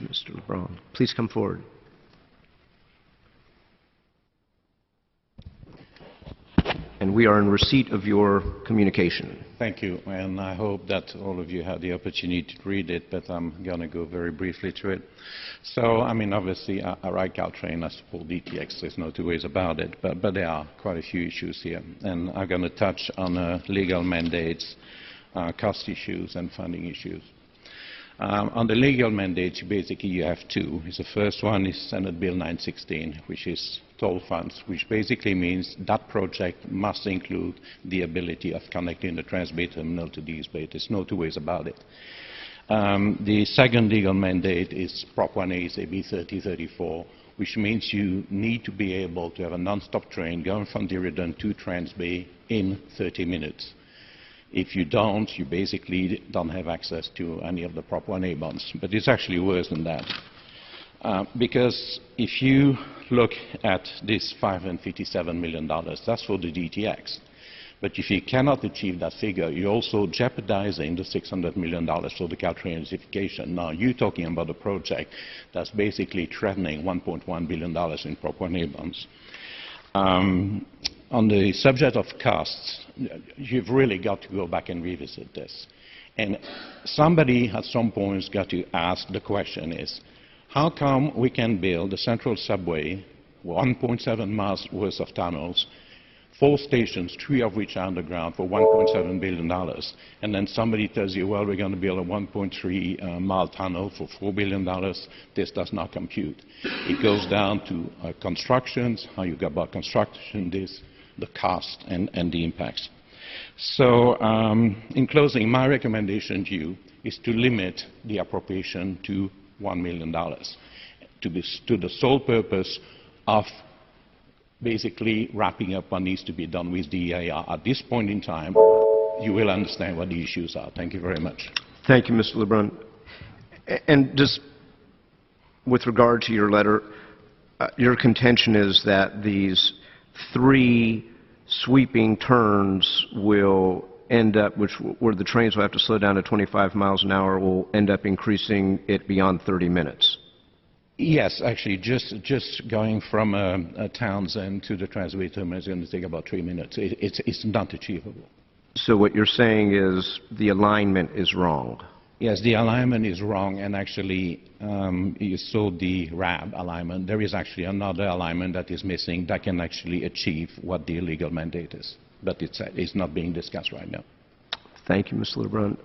Mr. Lebrun. Please come forward. And we are in receipt of your communication. Thank you, and I hope that all of you had the opportunity to read it, but I'm going to go very briefly through it. So, I mean, obviously, I like Caltrain, I support DTX, there's no two ways about it, but there are quite a few issues here, and I'm going to touch on legal mandates, cost issues, and funding issues. On the legal mandates, basically you have two. The first one is Senate Bill 916, which is toll funds, which basically means that project must include the ability of connecting the Trans-Bay Terminal to the East Bay. There's no two ways about it. The second legal mandate is Prop 1A, AB 3034, which means you need to be able to have a non-stop train going from Diridan to Trans-Bay in 30 minutes. If you don't, you basically don't have access to any of the Prop 1A bonds. But it's actually worse than that. Because if you look at this $557 million, that's for the DTX. But if you cannot achieve that figure, you're also jeopardizing the $600 million for the Caltrain electrification. Now, you're talking about a project that's basically threatening $1.1 billion in Prop 1A bonds. On the subject of costs, you've really got to go back and revisit this. And somebody at some point has got to ask the question is, how come we can build a central subway, 1.7 miles worth of tunnels, 4 stations, 3 of which are underground, for $1.7 billion, and then somebody tells you, well, we're going to build a 1.3 mile tunnel for $4 billion. This does not compute. It goes down to constructions, how you go about construction, the cost, and the impacts. So in closing, my recommendation to you is to limit the appropriation to $1 million to the sole purpose of basically wrapping up what needs to be done with the EIR. At this point in time, you will understand what the issues are. Thank you very much. Thank you, Mr. Lebrun. And just with regard to your letter, your contention is that these 3 sweeping turns will end up, where the trains will have to slow down to 25 miles an hour, will end up increasing it beyond 30 minutes. Yes, actually, just going from Townsend to the Trans-Bay Terminal is going to take about 3 minutes. It's not achievable. So what you're saying is the alignment is wrong? Yes, the alignment is wrong, and actually, you saw the RAB alignment. There is actually another alignment that is missing that can actually achieve what the illegal mandate is. But it's not being discussed right now. Thank you, Mr. Lebrun.